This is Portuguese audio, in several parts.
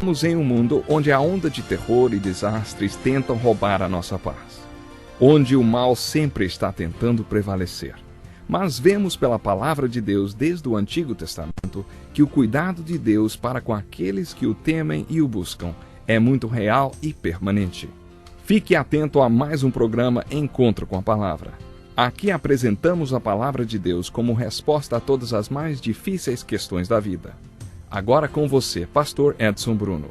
Estamos em um mundo onde a onda de terror e desastres tentam roubar a nossa paz, onde o mal sempre está tentando prevalecer. Mas vemos pela palavra de Deus desde o Antigo Testamento que o cuidado de Deus para com aqueles que o temem e o buscam é muito real e permanente. Fique atento a mais um programa Encontro com a Palavra. Aqui apresentamos a palavra de Deus como resposta a todas as mais difíceis questões da vida. Agora com você, Pastor Edson Bruno.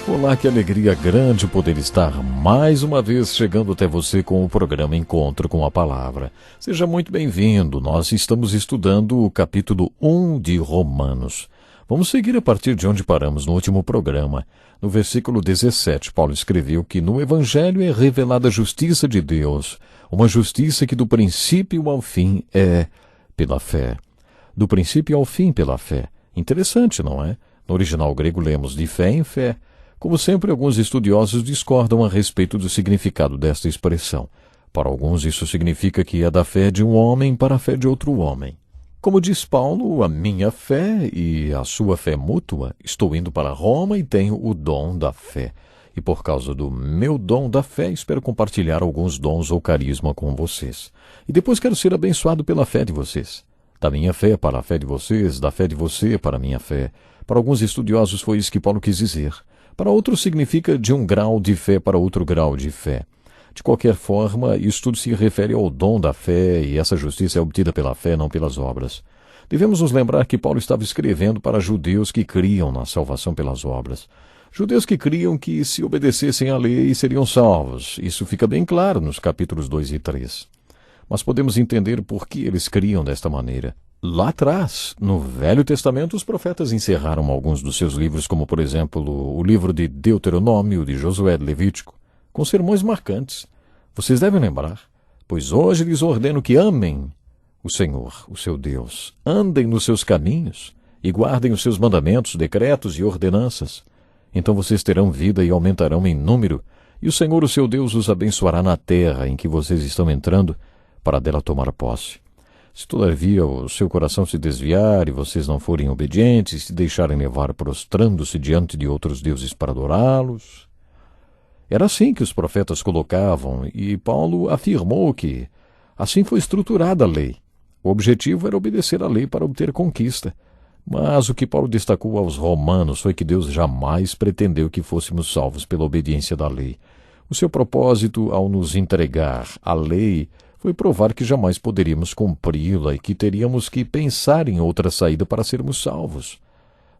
Olá, que alegria grande poder estar mais uma vez chegando até você com o programa Encontro com a Palavra. Seja muito bem-vindo. Nós estamos estudando o capítulo 1 de Romanos. Vamos seguir a partir de onde paramos no último programa. No versículo 17, Paulo escreveu que no Evangelho é revelada a justiça de Deus, uma justiça que do princípio ao fim é pela fé. Do princípio ao fim pela fé. Interessante, não é? No original grego lemos de fé em fé. Como sempre, alguns estudiosos discordam a respeito do significado desta expressão. Para alguns, isso significa que é da fé de um homem para a fé de outro homem. Como diz Paulo, a minha fé e a sua fé mútua, estou indo para Roma e tenho o dom da fé. E por causa do meu dom da fé, espero compartilhar alguns dons ou carisma com vocês. E depois quero ser abençoado pela fé de vocês. Da minha fé para a fé de vocês, da fé de você para a minha fé. Para alguns estudiosos foi isso que Paulo quis dizer. Para outros significa de um grau de fé para outro grau de fé. De qualquer forma, isso tudo se refere ao dom da fé e essa justiça é obtida pela fé, não pelas obras. Devemos nos lembrar que Paulo estava escrevendo para judeus que criam na salvação pelas obras. Judeus que criam que se obedecessem à lei seriam salvos. Isso fica bem claro nos capítulos 2 e 3. Mas podemos entender por que eles criam desta maneira. Lá atrás, no Velho Testamento, os profetas encerraram alguns dos seus livros, como, por exemplo, o livro de Deuteronômio, de Josué, de Levítico, com sermões marcantes. Vocês devem lembrar, pois hoje lhes ordeno que amem o Senhor, o seu Deus, andem nos seus caminhos e guardem os seus mandamentos, decretos e ordenanças. Então vocês terão vida e aumentarão em número, e o Senhor, o seu Deus, os abençoará na terra em que vocês estão entrando, para dela tomar posse. Se todavia o seu coração se desviar e vocês não forem obedientes e se deixarem levar prostrando-se diante de outros deuses para adorá-los. Era assim que os profetas colocavam e Paulo afirmou que assim foi estruturada a lei. O objetivo era obedecer à lei para obter conquista. Mas o que Paulo destacou aos romanos foi que Deus jamais pretendeu que fôssemos salvos pela obediência da lei. O seu propósito ao nos entregar a lei foi provar que jamais poderíamos cumpri-la e que teríamos que pensar em outra saída para sermos salvos.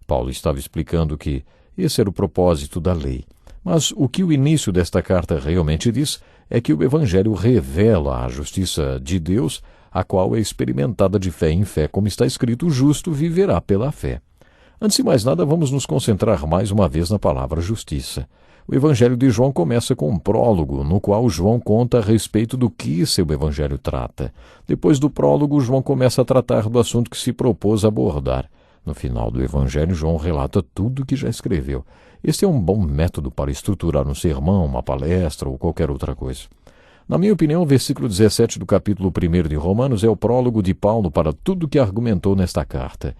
Paulo estava explicando que esse era o propósito da lei. Mas o que o início desta carta realmente diz é que o Evangelho revela a justiça de Deus, a qual é experimentada de fé em fé, como está escrito, o justo viverá pela fé. Antes de mais nada, vamos nos concentrar mais uma vez na palavra justiça. O Evangelho de João começa com um prólogo, no qual João conta a respeito do que seu Evangelho trata. Depois do prólogo, João começa a tratar do assunto que se propôs abordar. No final do Evangelho, João relata tudo o que já escreveu. Este é um bom método para estruturar um sermão, uma palestra ou qualquer outra coisa. Na minha opinião, o versículo 17 do capítulo 1 de Romanos é o prólogo de Paulo para tudo o que argumentou nesta carta.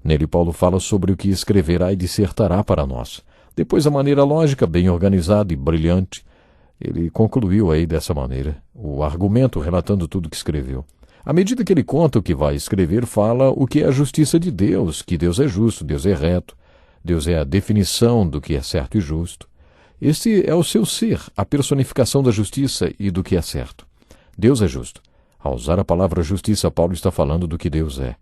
Nele, Paulo fala sobre o que escreverá e dissertará para nós. Depois, a maneira lógica, bem organizada e brilhante, ele concluiu aí dessa maneira, o argumento relatando tudo o que escreveu. À medida que ele conta o que vai escrever, fala o que é a justiça de Deus, que Deus é justo, Deus é reto, Deus é a definição do que é certo e justo. Este é o seu ser, a personificação da justiça e do que é certo. Deus é justo. Ao usar a palavra justiça, Paulo está falando do que Deus é.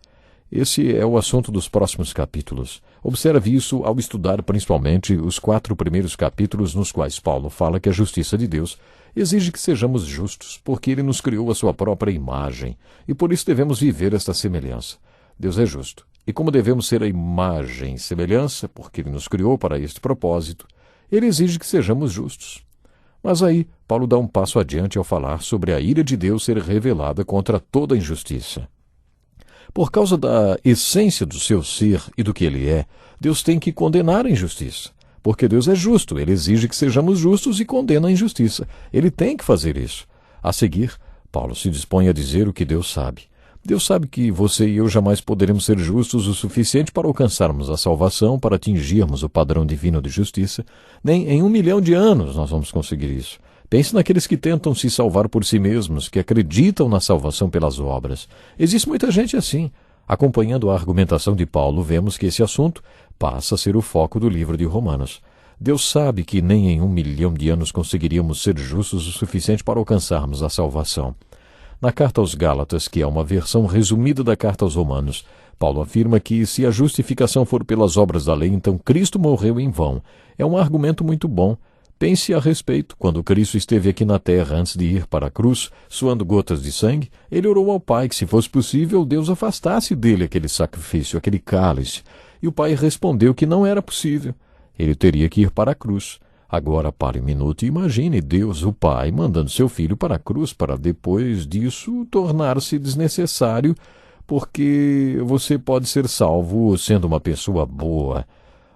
Esse é o assunto dos próximos capítulos. Observe isso ao estudar principalmente os 4 primeiros capítulos nos quais Paulo fala que a justiça de Deus exige que sejamos justos, porque ele nos criou a sua própria imagem, e por isso devemos viver esta semelhança. Deus é justo. E como devemos ser a imagem e semelhança, porque ele nos criou para este propósito, ele exige que sejamos justos. Mas aí, Paulo dá um passo adiante ao falar sobre a ira de Deus ser revelada contra toda injustiça. Por causa da essência do seu ser e do que ele é, Deus tem que condenar a injustiça. Porque Deus é justo, ele exige que sejamos justos e condena a injustiça. Ele tem que fazer isso. A seguir, Paulo se dispõe a dizer o que Deus sabe. Deus sabe que você e eu jamais poderemos ser justos o suficiente para alcançarmos a salvação, para atingirmos o padrão divino de justiça. Nem em 1 milhão de anos nós vamos conseguir isso. Pense naqueles que tentam se salvar por si mesmos, que acreditam na salvação pelas obras. Existe muita gente assim. Acompanhando a argumentação de Paulo, vemos que esse assunto passa a ser o foco do livro de Romanos. Deus sabe que nem em 1 milhão de anos conseguiríamos ser justos o suficiente para alcançarmos a salvação. Na carta aos Gálatas, que é uma versão resumida da carta aos Romanos, Paulo afirma que se a justificação for pelas obras da lei, então Cristo morreu em vão. É um argumento muito bom. Pense a respeito. Quando Cristo esteve aqui na terra antes de ir para a cruz, suando gotas de sangue, ele orou ao Pai que, se fosse possível, Deus afastasse dele aquele sacrifício, aquele cálice. E o Pai respondeu que não era possível. Ele teria que ir para a cruz. Agora pare um minuto e imagine Deus, o Pai, mandando seu filho para a cruz para depois disso tornar-se desnecessário, porque você pode ser salvo sendo uma pessoa boa.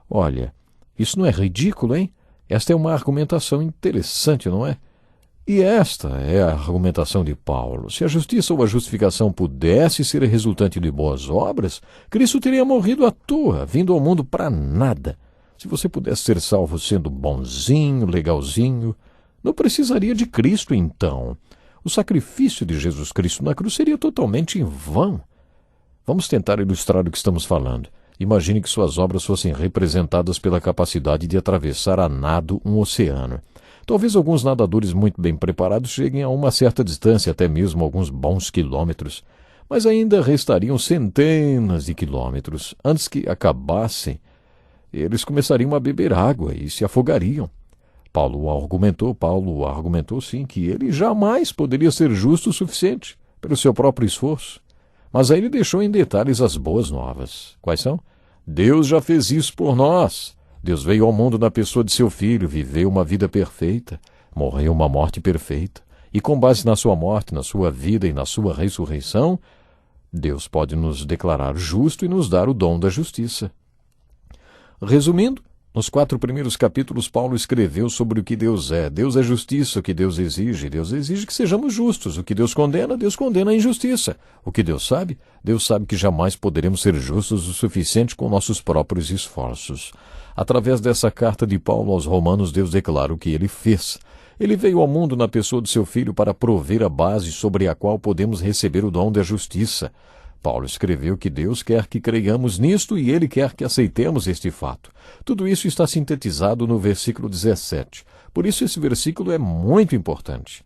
Olha, isso não é ridículo, hein? Esta é uma argumentação interessante, não é? E esta é a argumentação de Paulo. Se a justiça ou a justificação pudesse ser resultante de boas obras, Cristo teria morrido à toa, vindo ao mundo para nada. Se você pudesse ser salvo sendo bonzinho, legalzinho, não precisaria de Cristo, então. O sacrifício de Jesus Cristo na cruz seria totalmente em vão. Vamos tentar ilustrar o que estamos falando. Imagine que suas obras fossem representadas pela capacidade de atravessar a nado um oceano. Talvez alguns nadadores muito bem preparados cheguem a uma certa distância, até mesmo alguns bons quilômetros, mas ainda restariam centenas de quilômetros. Antes que acabassem, eles começariam a beber água e se afogariam. Paulo argumentou sim que ele jamais poderia ser justo o suficiente pelo seu próprio esforço. Mas aí ele deixou em detalhes as boas novas. Quais são? Deus já fez isso por nós. Deus veio ao mundo na pessoa de seu Filho, viveu uma vida perfeita, morreu uma morte perfeita. E com base na sua morte, na sua vida e na sua ressurreição, Deus pode nos declarar justo e nos dar o dom da justiça. Resumindo, nos 4 primeiros capítulos, Paulo escreveu sobre o que Deus é. Deus é justiça, o que Deus exige. Deus exige que sejamos justos. O que Deus condena a injustiça. O que Deus sabe que jamais poderemos ser justos o suficiente com nossos próprios esforços. Através dessa carta de Paulo aos Romanos, Deus declara o que ele fez. Ele veio ao mundo na pessoa de seu Filho para prover a base sobre a qual podemos receber o dom da justiça. Paulo escreveu que Deus quer que creiamos nisto e ele quer que aceitemos este fato. Tudo isso está sintetizado no versículo 17. Por isso esse versículo é muito importante.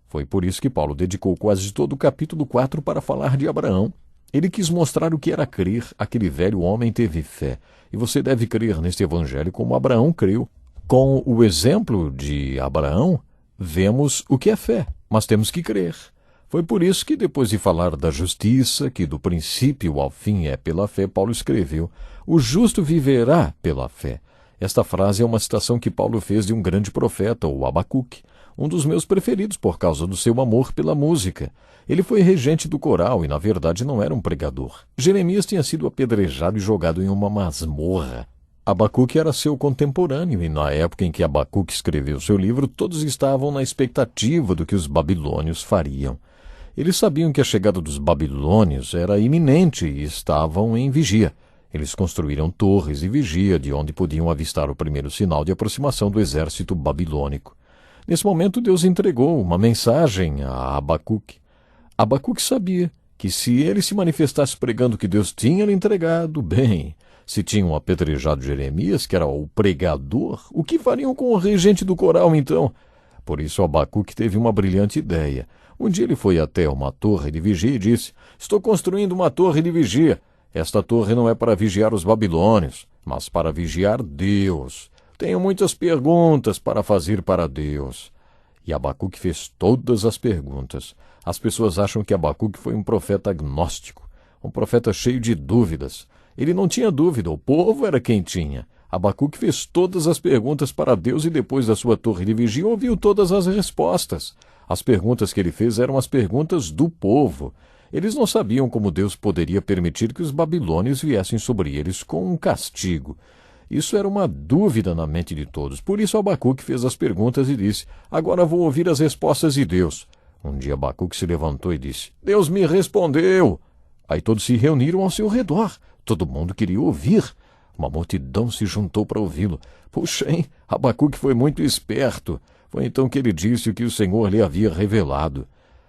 Foi por isso que Paulo dedicou quase todo o capítulo 4 para falar de Abraão. Ele quis mostrar o que era crer. Aquele velho homem teve fé. E você deve crer neste evangelho como Abraão creu. Com o exemplo de Abraão, vemos o que é fé, mas temos que crer. Foi por isso que, depois de falar da justiça, que do princípio ao fim é pela fé, Paulo escreveu: o justo viverá pela fé. Esta frase é uma citação que Paulo fez de um grande profeta, o Abacuque, um dos meus preferidos por causa do seu amor pela música. Ele foi regente do coral e, na verdade, não era um pregador. Jeremias tinha sido apedrejado e jogado em uma masmorra. Abacuque era seu contemporâneo e, na época em que Abacuque escreveu seu livro, todos estavam na expectativa do que os babilônios fariam. Eles sabiam que a chegada dos babilônios era iminente e estavam em vigia. Eles construíram torres de vigia, de onde podiam avistar o primeiro sinal de aproximação do exército babilônico. Nesse momento, Deus entregou uma mensagem a Abacuque. Abacuque sabia que se ele se manifestasse pregando o que Deus tinha lhe entregado, bem, se tinham apedrejado Jeremias, que era o pregador, o que fariam com o regente do coral, então? Por isso Abacuque teve uma brilhante ideia. Um dia ele foi até uma torre de vigia e disse: estou construindo uma torre de vigia. Esta torre não é para vigiar os babilônios, mas para vigiar Deus. Tenho muitas perguntas para fazer para Deus. E Abacuque fez todas as perguntas. As pessoas acham que Abacuque foi um profeta agnóstico, um profeta cheio de dúvidas. Ele não tinha dúvida, o povo era quem tinha. Abacuque fez todas as perguntas para Deus e depois da sua torre de vigia ouviu todas as respostas. As perguntas que ele fez eram as perguntas do povo. Eles não sabiam como Deus poderia permitir que os babilônios viessem sobre eles com um castigo. Isso era uma dúvida na mente de todos. Por isso Abacuque fez as perguntas e disse: agora vou ouvir as respostas de Deus. Um dia Abacuque se levantou e disse: Deus me respondeu. Aí todos se reuniram ao seu redor. Todo mundo queria ouvir. Uma multidão se juntou para ouvi-lo. Puxa, hein? Abacuque foi muito esperto. Foi então que ele disse o que o Senhor lhe havia revelado.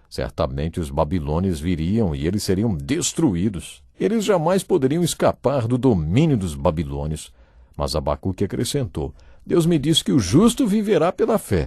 Certamente os babilônios viriam e eles seriam destruídos. Eles jamais poderiam escapar do domínio dos babilônios. Mas Abacuque acrescentou: Deus me disse que o justo viverá pela fé.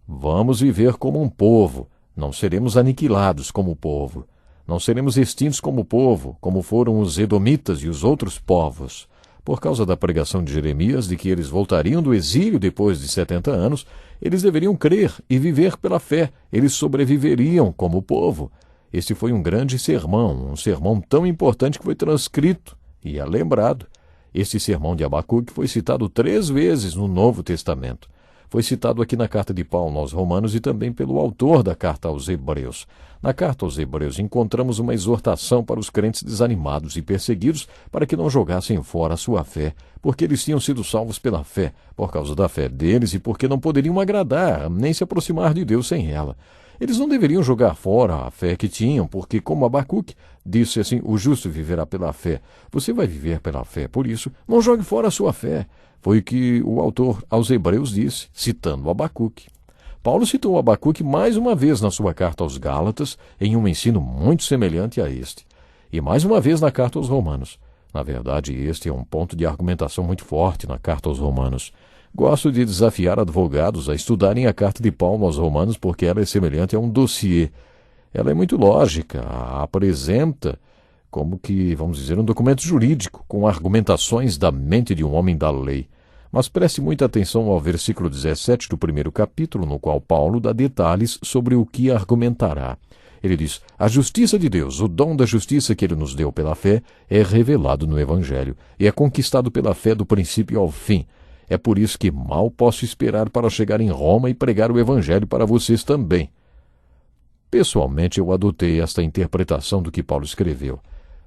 Vamos viver como um povo. Não seremos aniquilados como povo. Não seremos extintos como povo, como foram os edomitas e os outros povos. Por causa da pregação de Jeremias de que eles voltariam do exílio depois de 70 anos, eles deveriam crer e viver pela fé. Eles sobreviveriam como povo. Este foi um grande sermão, um sermão tão importante que foi transcrito e é lembrado. Este sermão de Abacuque foi citado 3 vezes no Novo Testamento. Foi citado aqui na carta de Paulo aos Romanos e também pelo autor da carta aos Hebreus. Na carta aos Hebreus encontramos uma exortação para os crentes desanimados e perseguidos para que não jogassem fora a sua fé, porque eles tinham sido salvos pela fé, por causa da fé deles e porque não poderiam agradar, nem se aproximar de Deus sem ela. Eles não deveriam jogar fora a fé que tinham, porque, como Abacuque disse assim, o justo viverá pela fé. Você vai viver pela fé, por isso, não jogue fora a sua fé. Foi o que o autor aos Hebreus disse, citando Abacuque. Paulo citou Abacuque mais uma vez na sua carta aos Gálatas, em um ensino muito semelhante a este. E mais uma vez na carta aos Romanos. Na verdade, este é um ponto de argumentação muito forte na carta aos Romanos. Gosto de desafiar advogados a estudarem a carta de Paulo aos Romanos porque ela é semelhante a um dossiê. Ela é muito lógica, a apresenta como que, vamos dizer, um documento jurídico, com argumentações da mente de um homem da lei. Mas preste muita atenção ao versículo 17 do 1º capítulo, no qual Paulo dá detalhes sobre o que argumentará. Ele diz: a justiça de Deus, o dom da justiça que ele nos deu pela fé, é revelado no Evangelho, e é conquistado pela fé do princípio ao fim. É por isso que mal posso esperar para chegar em Roma e pregar o Evangelho para vocês também. Pessoalmente, eu adotei esta interpretação do que Paulo escreveu.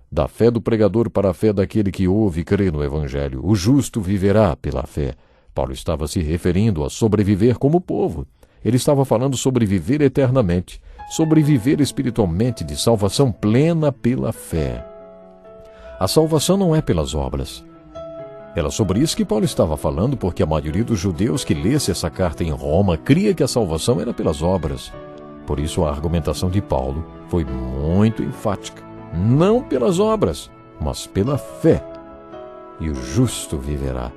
Da fé do pregador para a fé daquele que ouve e crê no Evangelho, o justo viverá pela fé. Paulo estava se referindo a sobreviver como povo. Ele estava falando sobre viver eternamente, sobre viver espiritualmente de salvação plena pela fé. A salvação não é pelas obras. Era sobre isso que Paulo estava falando, porque a maioria dos judeus que lesse essa carta em Roma cria que a salvação era pelas obras. Por isso a argumentação de Paulo foi muito enfática. Não pelas obras, mas pela fé. E o justo viverá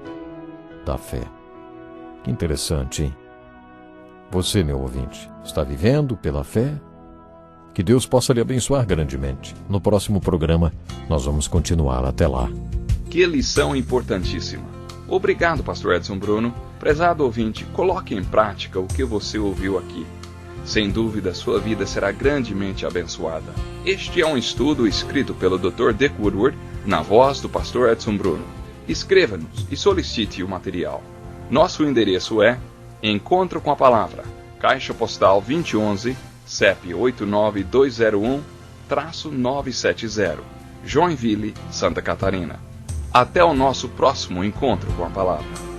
da fé. Que interessante, hein? Você, meu ouvinte, está vivendo pela fé? Que Deus possa lhe abençoar grandemente. No próximo programa, nós vamos continuar. Até lá. Que lição importantíssima. Obrigado, pastor Edson Bruno. Prezado ouvinte, coloque em prática o que você ouviu aqui. Sem dúvida, sua vida será grandemente abençoada. Este é um estudo escrito pelo Dr. Dick Woodward, na voz do pastor Edson Bruno. Escreva-nos e solicite o material. Nosso endereço é Encontro com a Palavra, Caixa Postal 2011, CEP 89201-970, Joinville, Santa Catarina. Até o nosso próximo Encontro com a Palavra.